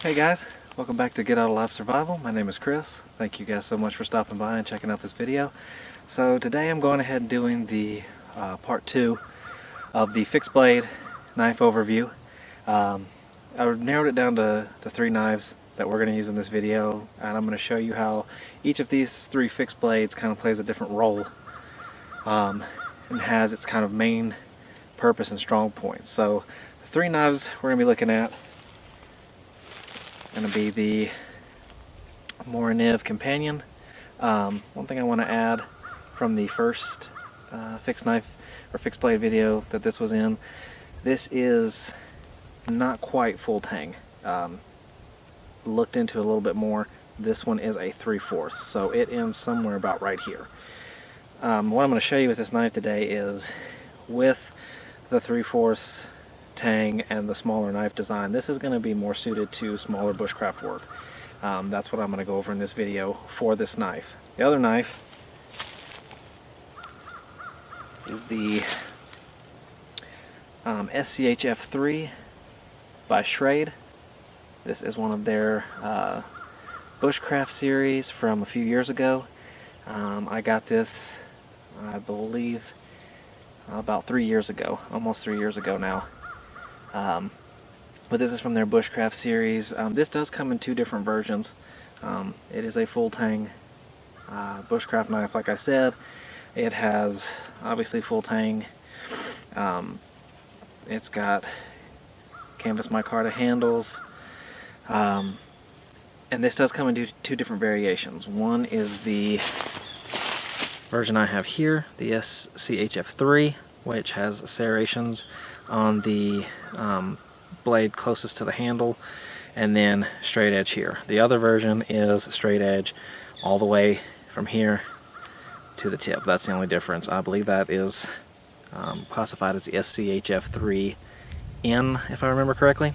Hey guys, welcome back to Get Out Alive Survival. My name is Chris. Thank you guys so much for stopping by and checking out this video. So today I'm going ahead and doing the part 2 of the fixed blade knife overview. I narrowed it down to 3 knives that we're going to use in this video, and I'm going to show you how each of these 3 fixed blades kind of plays a different role and has its kind of main purpose and strong points. So the 3 knives we're going to be looking at going to be the Mora companion. One thing I want to add from the first fixed knife or fixed blade video that this was in, this is not quite full tang. Looked into a little bit more, this one is a 3/4, so it ends somewhere about right here. What I'm going to show you with this knife today is with the 3/4 tang and the smaller knife design, this is going to be more suited to smaller bushcraft work. That's what I'm going to go over in this video for this knife. The other knife is the SCH Schf3 by Schrade. This is one of their bushcraft series from a few years ago. I got this, I believe, about 3 years ago, almost 3 years ago now. But this is from their bushcraft series. This does come in 2 different versions. It is a full tang bushcraft knife, like I said. It has obviously full tang. It's got canvas micarta handles. And this does come in 2 different variations. One is the version I have here, the SCH Schf3, which has serrations on the blade closest to the handle, and then straight edge here. The other version is straight edge all the way from here to the tip. That's the only difference. I believe that is classified as the SCH Schf3N, if I remember correctly.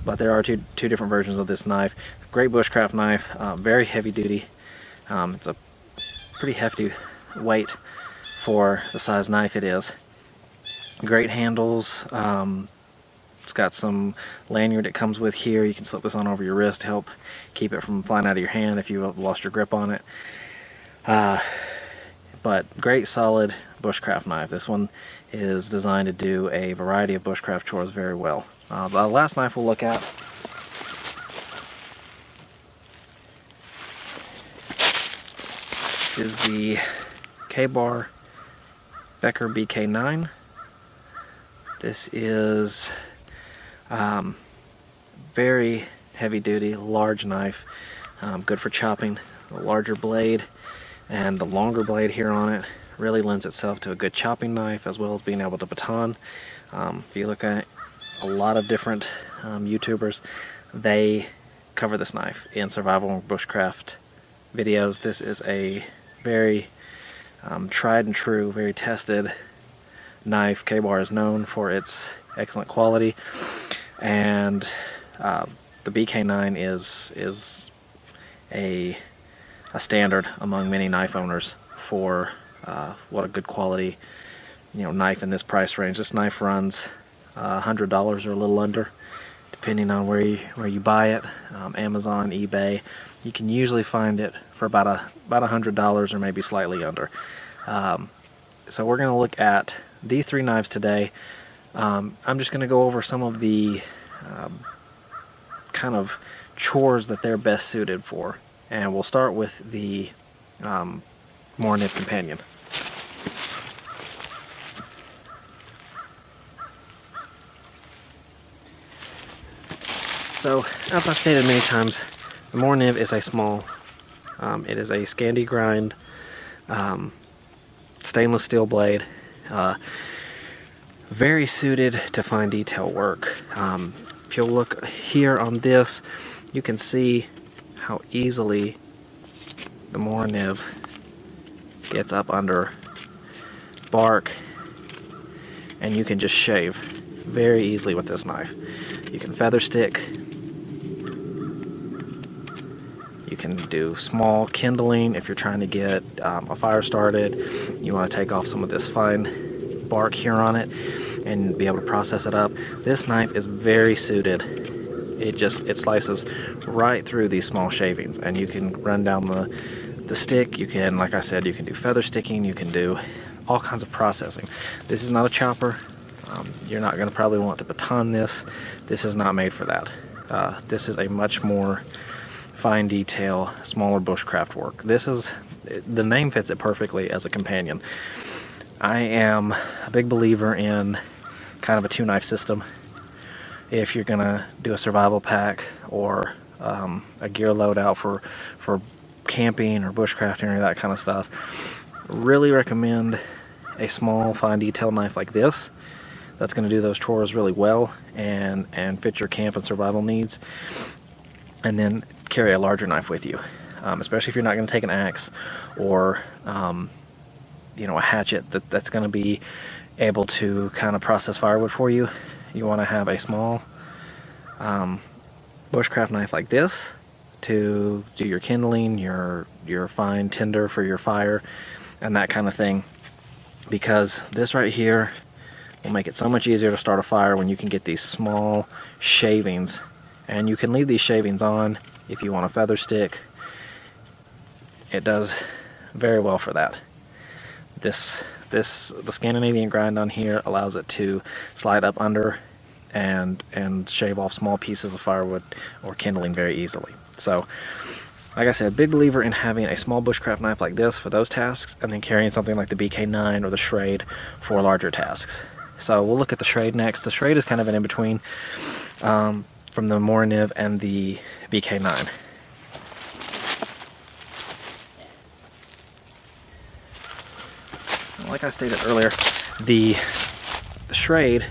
But there are two different versions of this knife. Great bushcraft knife, very heavy duty. It's a pretty hefty weight for the size knife it is. Great handles. It's got some lanyard it comes with here. You can slip this on over your wrist to help keep it from flying out of your hand if you've lost your grip on it. But great solid bushcraft knife. This one is designed to do a variety of bushcraft chores very well. The last knife we'll look at is the KaBar Becker BK9. This is very heavy duty, large knife, good for chopping. The larger blade and the longer blade here on it really lends itself to a good chopping knife, as well as being able to baton. If you look at a lot of different YouTubers, they cover this knife in survival and bushcraft videos. This is a very tried and true, very tested knife. KaBar is known for its excellent quality, and the BK9 is a standard among many knife owners for what a good quality knife in this price range. This knife runs $100 or a little under, depending on where you buy it. Amazon, eBay, you can usually find it for about $100 or maybe slightly under. So we're going to look at these 3 knives today. I'm just going to go over some of the kind of chores that they're best suited for, and we'll start with the Mora companion. So, as I've stated many times, the Mora is a small, it is a Scandi grind, stainless steel blade, very suited to fine detail work. If you'll look here on this, you can see how easily the Mora gets up under bark, and you can just shave very easily with this knife. You can feather stick. You can do small kindling if you're trying to get a fire started. You want to take off some of this fine bark here on it and be able to process it up. This knife is very suited it slices right through these small shavings, and you can run down the stick. You can, like I said, you can do feather sticking, you can do all kinds of processing. This is not a chopper. You're not going to probably want to baton this. This is not made for that. This is a much more fine detail, smaller bushcraft work. The name fits it perfectly as a companion. I am a big believer in kind of a 2-knife system. If you're gonna do a survival pack or a gear loadout for camping or bushcrafting or that kind of stuff, really recommend a small fine detail knife like this. That's going to do those chores really well and fit your camp and survival needs. And then carry a larger knife with you, especially if you're not going to take an axe or you know, a hatchet that's going to be able to kind of process firewood for you. You want to have a small bushcraft knife like this to do your kindling, your fine tinder for your fire, and that kind of thing, because this right here will make it so much easier to start a fire when you can get these small shavings. And you can leave these shavings on if you want a feather stick. It does very well for that. The Scandinavian grind on here allows it to slide up under and shave off small pieces of firewood or kindling very easily. So, like I said, big believer in having a small bushcraft knife like this for those tasks, and then carrying something like the BK9 or the Schrade for larger tasks. So we'll look at the Schrade next. The Schrade is kind of an in-between from the Mora and the BK9. Like I stated earlier, the Schrade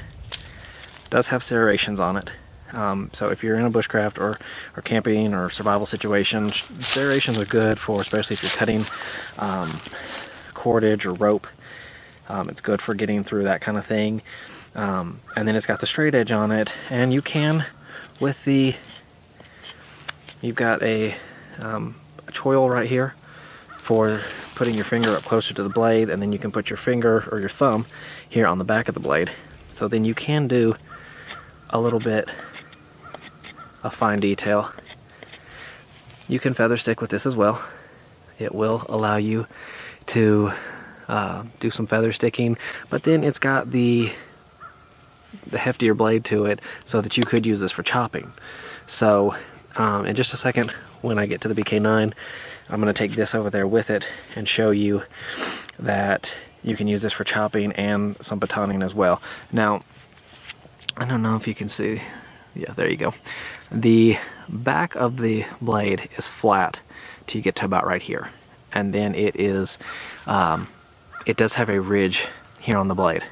does have serrations on it. So if you're in a bushcraft or camping or survival situation, serrations are good for, especially if you're cutting cordage or rope. It's good for getting through that kind of thing. And then it's got the straight edge on it, and you can, you've got a choil right here for putting your finger up closer to the blade, and then you can put your finger or your thumb here on the back of the blade. So then you can do a little bit of fine detail. You can feather stick with this as well. It will allow you to do some feather sticking, but then it's got the heftier blade to it, so that you could use this for chopping. So in just a second, when I get to the BK9, I'm going to take this over there with it and show you that you can use this for chopping and some batoning as well. Now, I don't know if you can see, yeah, there you go. The back of the blade is flat till you get to about right here, and then it is it does have a ridge here on the blade,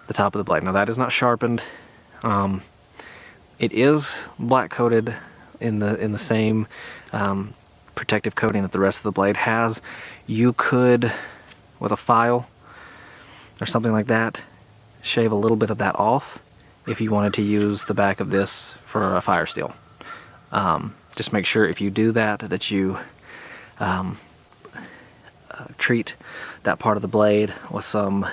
the top of the blade. Now that is not sharpened. It is black coated in the same protective coating that the rest of the blade has. You could, with a file or something like that, shave a little bit of that off if you wanted to use the back of this for a fire steel. Just make sure if you do that you treat that part of the blade with some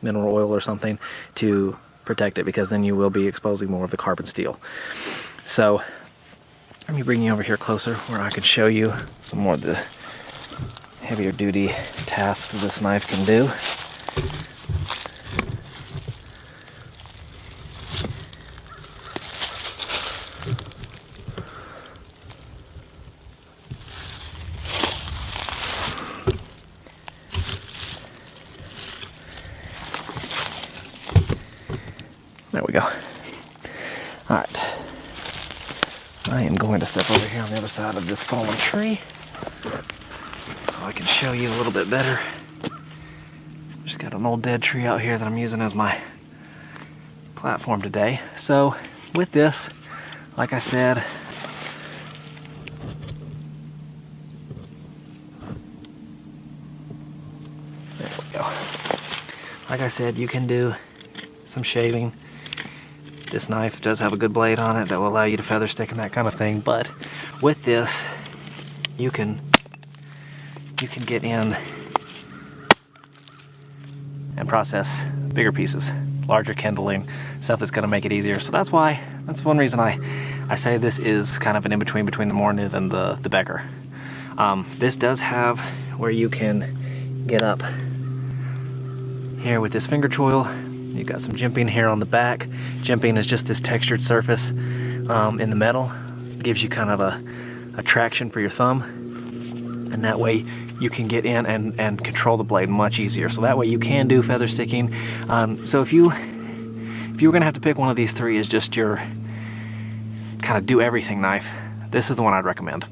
mineral oil or something to protect it, because then you will be exposing more of the carbon steel. So let me bring you over here closer where I can show you some more of the heavier duty tasks this knife can do. There we go. Alright. I am going to step over here on the other side of this fallen tree so I can show you a little bit better. Just got an old dead tree out here that I'm using as my platform today. So with this, like I said, there we go. Like I said, you can do some shaving. This knife does have a good blade on it that will allow you to feather stick and that kind of thing, but with this you can get in and process bigger pieces. larger kindling, stuff that's going to make it easier. So that's one reason I say this is kind of an in-between between the Mora and the Becker. This does have where you can get up here with this finger choil. You've got some jimping here on the back. Jimping is just this textured surface in the metal. It gives you kind of a traction for your thumb, and that way you can get in and control the blade much easier. So that way you can do feather sticking. So if you were gonna have to pick one of these three as just your kind of do everything knife, this is the one I'd recommend.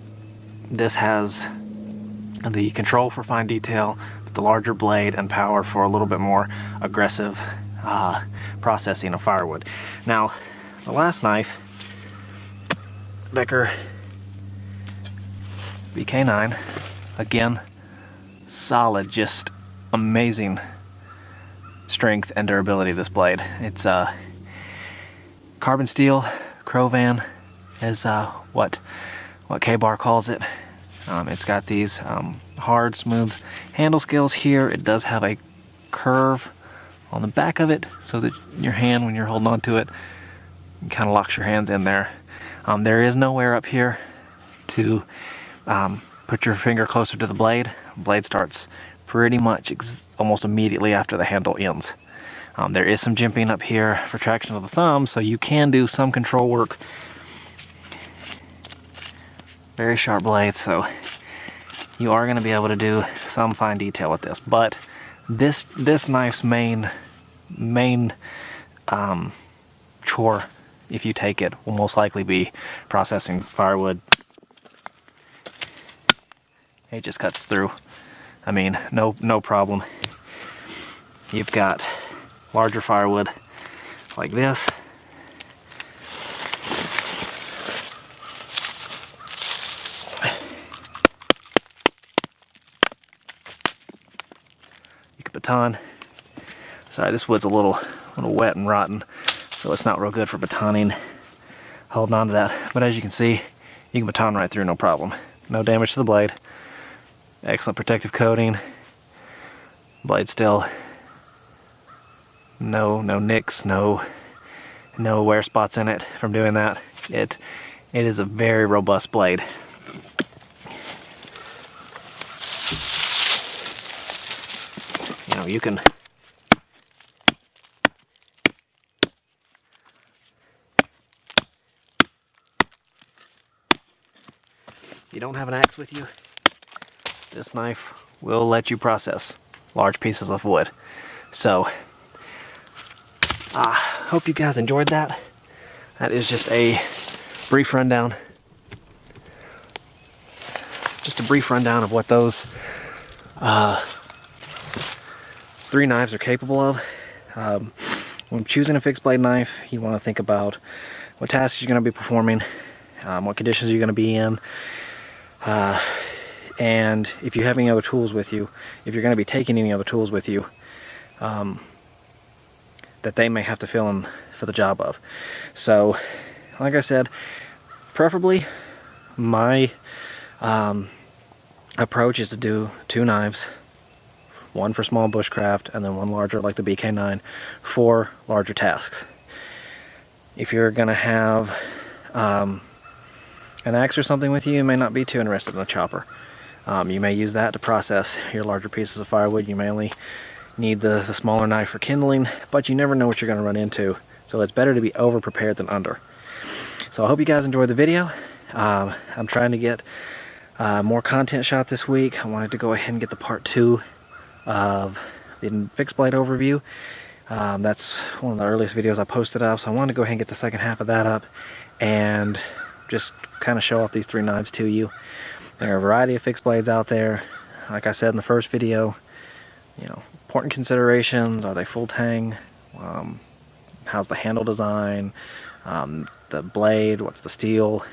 This has the control for fine detail, the larger blade, and power for a little bit more aggressive processing of firewood. Now, the last knife, Becker BK9, again, solid, just amazing strength and durability of this blade. It's carbon steel, Crovan is what KaBar calls it. It's got these hard, smooth handle scales here. It does have a curve on the back of it so that your hand, when you're holding on to it, kind of locks your hands in there. There is nowhere up here to put your finger closer to the blade. The blade starts pretty much almost immediately after the handle ends. There is some jimping up here for traction of the thumb, so you can do some control work. Very sharp blade, so you are going to be able to do some fine detail with this. But this knife's main chore, if you take it, will most likely be processing firewood. It just cuts through. I mean, no problem. You've got larger firewood like this. You can baton. Sorry, this wood's a little wet and rotten, so it's not real good for batoning, holding on to that. But as you can see, you can baton right through, no problem. No damage to the blade. Excellent protective coating. Blade still, no nicks, no wear spots in it from doing that. It is a very robust blade. You know, you can if you don't have an axe with you, this knife will let you process large pieces of wood. So, hope you guys enjoyed that. That is just a brief rundown. Just a brief rundown of what those three knives are capable of. When choosing a fixed blade knife, you want to think about what tasks you're going to be performing, what conditions you're going to be in, and if you have any other tools with you, if you're going to be taking any other tools with you that they may have to fill in for the job of. So, like I said, preferably my approach is to do two knives, one for small bushcraft and then one larger like the BK9 for larger tasks. If you're going to have an axe or something with you, you may not be too interested in a chopper. You may use that to process your larger pieces of firewood. You may only need the smaller knife for kindling, but you never know what you're going to run into. So it's better to be over prepared than under. So I hope you guys enjoyed the video. I'm trying to get more content shot this week. I wanted to go ahead and get the part 2 of the fixed blade overview. That's one of the earliest videos I posted up, so I wanted to go ahead and get the second half of that up and just kind of show off these three knives to you. There are a variety of fixed blades out there. Like I said in the first video, you know, important considerations: are they full tang? How's the handle design? The blade, what's the steel?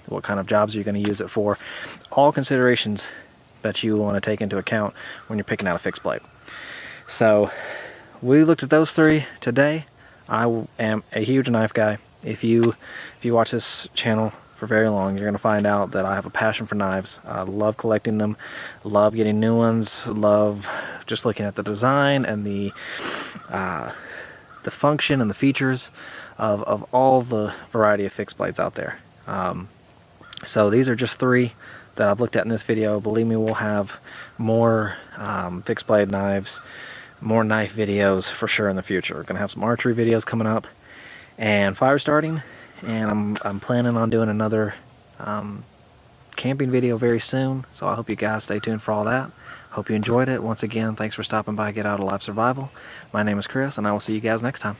What kind of jobs are you going to use it for? All considerations that you want to take into account when you're picking out a fixed blade. So we looked at those three today. I am a huge knife guy. If you watch this channel for very long, you're going to find out that I have a passion for knives. I love collecting them, love getting new ones, love just looking at the design and the the function and the features of all the variety of fixed blades out there. So these are just 3 that I've looked at in this video. Believe me, we'll have more fixed blade knives, more knife videos for sure in the future. We're going to have some archery videos coming up and fire starting, and I'm planning on doing another camping video very soon, so I hope you guys stay tuned for all that. Hope you enjoyed it. Once again, thanks for stopping by Get Out Alive Survival. My name is Chris, and I will see you guys next time.